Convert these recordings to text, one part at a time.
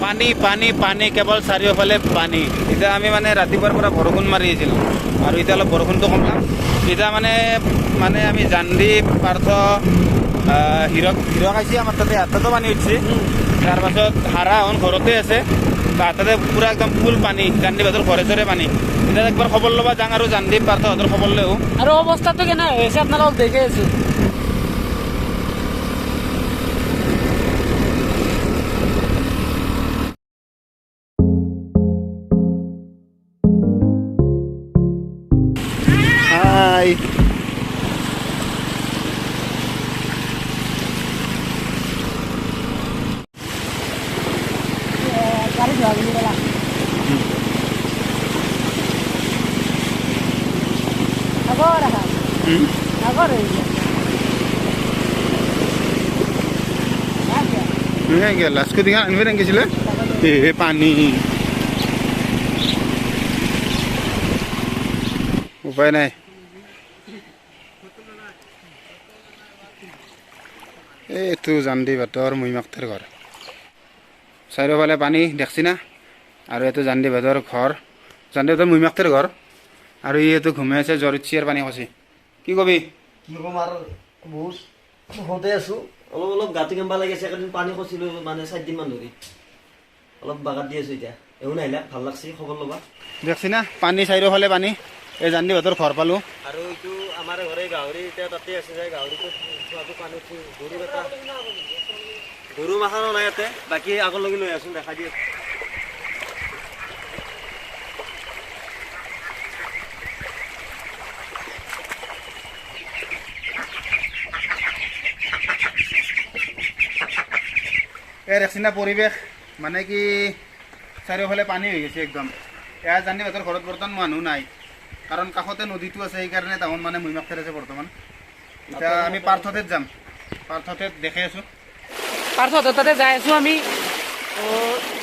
পানী পানী পানী কেৱল চাৰিওফালে পানী। এতিয়া আমি মানে ৰাতিপুৱাৰ পৰা বৰষুণ মাৰি আছিলোঁ আৰু এতিয়া অলপ বৰষুণটো কমলাম। এতিয়া মানে আমি জানদ্বীপ পাৰ্থ হিৰক আইছি আমাৰ তাতে হাততো পানী উঠছে। তাৰপাছত হাৰা এখন ঘৰতে আছে, তাতে পূৰা একদম ফুল পানী, জানদ্বীপ হাতৰ ঘৰে চৰে পানী। এতিয়া একবাৰ খবৰ ল'বা যাওঁ আৰু জানদ্বীপ পাৰ্থ হাতৰ খবৰ লওঁ। আৰু অৱস্থাটো কেনে হৈছে আপোনালোকক দেখি আছোঁ। হাই গাড়ী ধোৱা বুলি ক'লা আগৰ আহা আগৰ লাষ্টকে দিঘা আনিব ৰাখিছিলে পানী। উপায় নাই। এইটো জানদ্বীপ হাতৰ মহিমাকটাৰ ঘৰ, চাৰিওফালে পানী দেখছি না। আৰু এইটো জানদ্বীপ হাতৰ ঘৰ, জানদ্বীপ হাতৰ মহিমাকটাৰ ঘৰ। আৰু এইটো ঘুমাই আছে জ্বৰ উঠছি আৰু পানী খচি। কি কবি? কি ক'ম আৰু বহুত ঘৰতে আছোঁ। অলপ গাটো কেম্বা লাগিছে, একেদিন পানী খচিলোঁ মানে 4 দিনমান ধৰি। অলপ বাগাত দি আছোঁ এতিয়া। এওঁ নাহিলে ভাল লাগছে, খবৰ ল'বা। দেখছি না পানী চাৰিওফালে পানী। এই জানদ্বীপ হাতৰ ঘৰ পালোঁ। আৰু এইটো আমাৰ ঘৰে গাহৰি এতিয়া তাতে আছে যায়, গাহৰিটো চোৱাটো পানী উঠি গৰু মাখানো নাই ইয়াতে, বাকী আগলৈকে লৈ আছোন দেখা দি আছোঁ। এই দেখছি না পৰিৱেশ, মানে কি চাৰিওফালে পানী হৈ গৈছে একদম। এয়া জানদ্বীপ হাতৰ ঘৰত বৰ্তমান মানুহ নাই, কাৰণ কাষতে নদীটো আছে, সেইকাৰণে তাহোন মানে মহিমাকটাৰ আছে বৰ্তমান। এতিয়া আমি পাৰ্থতে যাম, পাৰ্থতে দেখি আছোঁ। পাৰ্থহঁতৰ তাতে যাই আছোঁ আমি,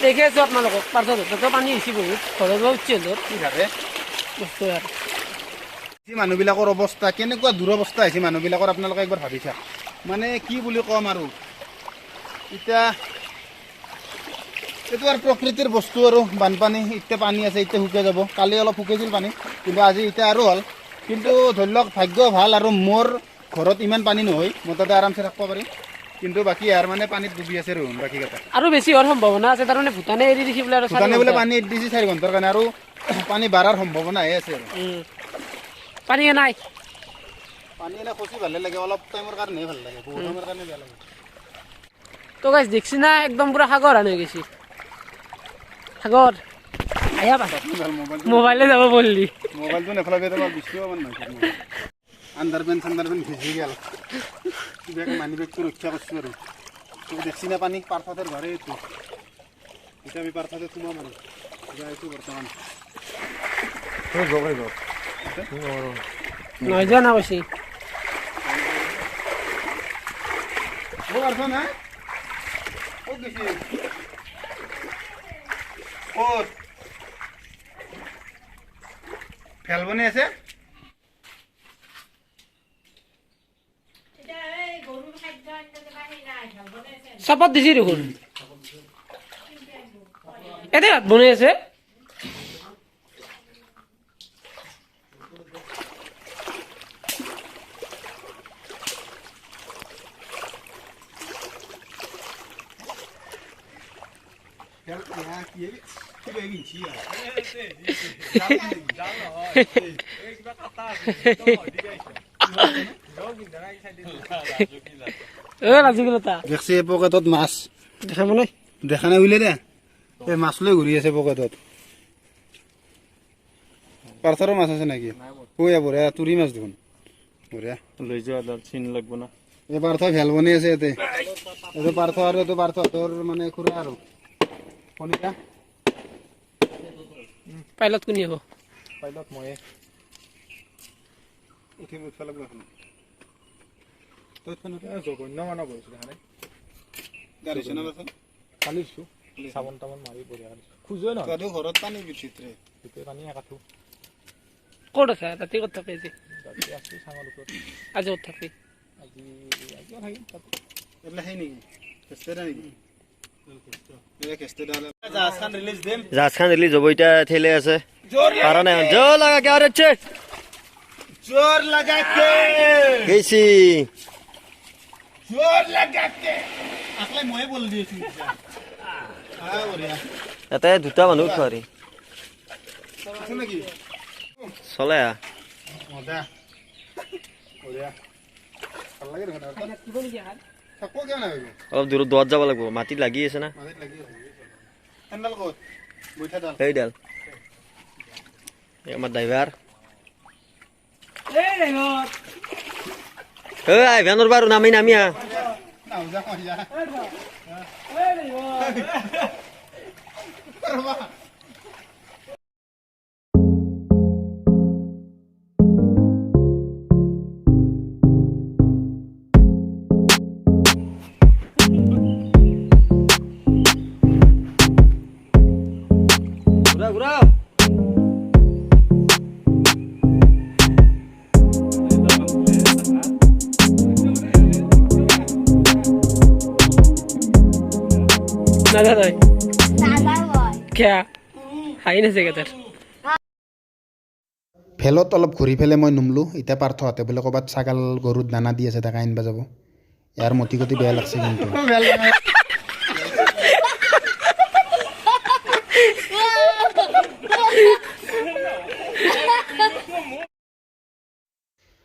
দেখি আছোঁ আপোনালোকক। পাৰ্থহঁতৰ তাতে পানী হৈছে বহুত, ঘৰৰ পৰা উঠি হ'লেও কি থাকে বস্তু আৰু মানুহবিলাকৰ অৱস্থা কেনেকুৱা দুৰৱস্থা হৈছে মানুহবিলাকৰ, আপোনালোকে একবাৰ ভাবিছা। মানে কি বুলি ক'ম আৰু, এতিয়া এইটো আৰু প্ৰকৃতিৰ বস্তু আৰু বানপানী। এতিয়া পানী আছে, এতিয়া শুকাই যাব। কালি অলপ শুকাইছিল পানী, কিন্তু আজি এতিয়া আৰু হ'ল। কিন্তু ধৰি লওক ভাগ্য ভাল আৰু মোৰ ঘৰত ইমান পানী নহয়, মই তাতে আৰামছে থাকিব পাৰিম। কিন্তু বাকী ইয়াৰ মানে পানীত ডুবি আছে আৰু বাকী কেইটা। আৰু বেছি হোৱাৰ সম্ভাৱনা আছে, তাৰমানে ভূটানে এৰি দিছে বোলে। আৰু ভূটানে বোলে পানী এৰি দিছে 4 ঘণ্টাৰ কাৰণে, আৰু পানী বাঢ়াৰ সম্ভাৱনাহে আছে আৰু। পানী নাই, পানী এনে খচি ভালে লাগে, অলপ টাইমৰ কাৰণেহে ভাল লাগে, বহুত টাইমৰ কাৰণে বেয়া লাগে। তো গাইছ দেখছি না একদম পুৰা সাগৰ হান হৈ গৈছে। সাগৰ আয়া পা মোবাইলে যাব বললি, মোবাইলটো নেফালাবি, তোমাৰ বৃষ্টি পাব নহয়। আণ্ডাৰপেণ্ট চাণ্ডাৰপেণ্ট ভিজি গেল, বেগ মানি বেগটো ৰক্ষা কৰিছোঁ আৰু। তুমি দেখছি না পানী, পাৰ্থহঁতৰ ঘৰে এইটো। এতিয়া আমি পাৰ্থতে সোমাম আৰু এতিয়া এইটো বৰ্তমান নহয় যোৱা না কৈছি। পাৰ্থ নাই ক'ত গৈছি? ক'ত ফেল বনাই আছে? চাপত দিছি দেখোন, এতে ভাত বনাই আছে। দেখছি পকেটত মাছ দেখা মানে দেখা নাই বুলিলে দে, এই মাছ লৈ ঘূৰি আছে পকেটত। পাৰ্থৰো মাছ আছে নেকি? বঢ়িয়া তুৰি মাছ দেখোন, বঢ়িয়া লৈ যোৱা চিন লাগব না। এই পাৰ্থ ভেল বনাই আছে ইয়াতে। এইটো পাৰ্থ আৰু এইটো পাৰ্থহঁতৰ মানে খুৰা আৰু কণিকা। পাইলত কোনি হ'ব? পাইলত ময়ে উঠিব লাগব এখন। জঘন্য মানুহ গৈছিল গাড়ী চলাব কালিছো চাবোন তাবোন মাৰি বঢ়িয়া খোজে ন ঘৰত পানী বিচিত্ৰে গোটেই পানী একাঠো। ক'ত আছে ৰাতি? ক'ত থাকে আজি? ৰাতি আছো চাঙৰ ওপৰত। আজি ক'ত থাকি? আজিও থাকিম তাত। এইবিলাক সেই নেকি নেকি জাহাজখান ৰিলিজ দিম জাহাজখান ৰিলিজ হ'ব এতিয়া ঠেলে আছে পাৰা নাই জোৰ লাগা কে আৰে ছে জোৰ লাগাকে গেছি জোৰ লাগাকে আকলে ময়ে বল দিয়েছি বঢ়িয়া ইয়াতে দুটা মানুহ উঠাৰি আছে নেকি চলে মজা বঢ়িয়া ভাল লাগে দেখোন থাকব কিয় নাই অলপ দূৰত দোৱাত যাব লাগিব মাটিত লাগি আছে না মাটিত লাগি আছে হেণ্ডাল ক'ত বৈঠা দাল সেইডাল এই আমাৰ ড্ৰাইভাৰ আইভানৰ বাৰু নামি নামি আহ নাওজা মজা ঘূৰা ঘূৰা দাদা তই দাদা বয় কিয়া হাঁহি নাছে তাৰ ভেলত অলপ ঘূৰি পেলাই মই নুমলো এতিয়া পাৰ্থহঁতে বোলে ক'ৰবাত ছাগাল গৰুত দানা দি আছে তাকে আনিব যাব ইয়াৰ মতি গতি বেয়া লাগছে কিন্তু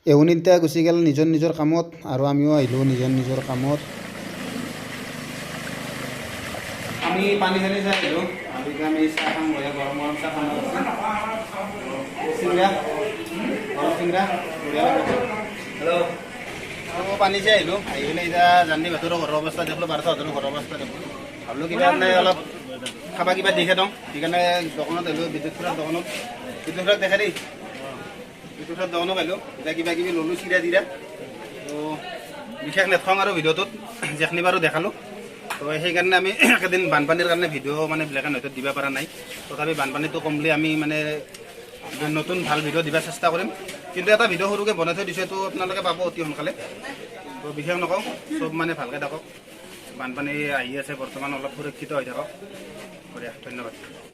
এউনিতা গুচি গ'ল নিজৰ নিজৰ কামত আৰু আমিও আহিলোঁ নিজৰ নিজৰ কামত আমি পানী চানী চাই আহিলোঁ আৰু এতিয়া আমি চাহ খাম বঢ়িয়া গৰম গৰম চাহ খাম চিংৰা গৰম চিংৰা বঢ়িয়া লাগে হেল্ল' আৰু পানী চাই আহিলোঁ আহি কিনে এতিয়া জানি ভাতৰো ঘৰৰ অৱস্থা দেখলোঁ বাৰটাহঁতৰো ঘৰৰ অৱস্থা দেখলোঁ ভাবিলোঁ কিবা মানে অলপ খাবা কিবা দেখে দিওঁ সেইকাৰণে দোকানত আহিলোঁ বিদ্যুৎ খুৰাৰ দোকানত বিদ্যুৎ খুৰাক দেখাই দেই বিদ্যুৎ খুৰাৰ দোকানত আহিলোঁ এতিয়া কিবা কিবি ল'লোঁ চিৰা চিৰা তো বিশেষ নেথাওঁ আৰু ভিডিঅ'টোত যেখনি বাৰু দেখালোঁ তো সেইকাৰণে আমি একেদিন বানপানীৰ কাৰণে ভিডিঅ' মানে ব্লেক এণ্ড হোৱাইটত দিব পৰা নাই তথাপি বানপানীটো কমলি আমি মানে নতুন ভাল ভিডিঅ' দিবৰ চেষ্টা কৰিম কিন্তু এটা ভিডিঅ' সৰুকৈ বনাই থৈ দিছোঁ তো আপোনালোকে পাব অতি সোনকালে তো বিশেষ নকওঁ চব মানে ভালকৈ থাকক বানপানী আহি আছে বৰ্তমান অলপ সুৰক্ষিত হৈ থাকক বঢ়িয়া ধন্যবাদ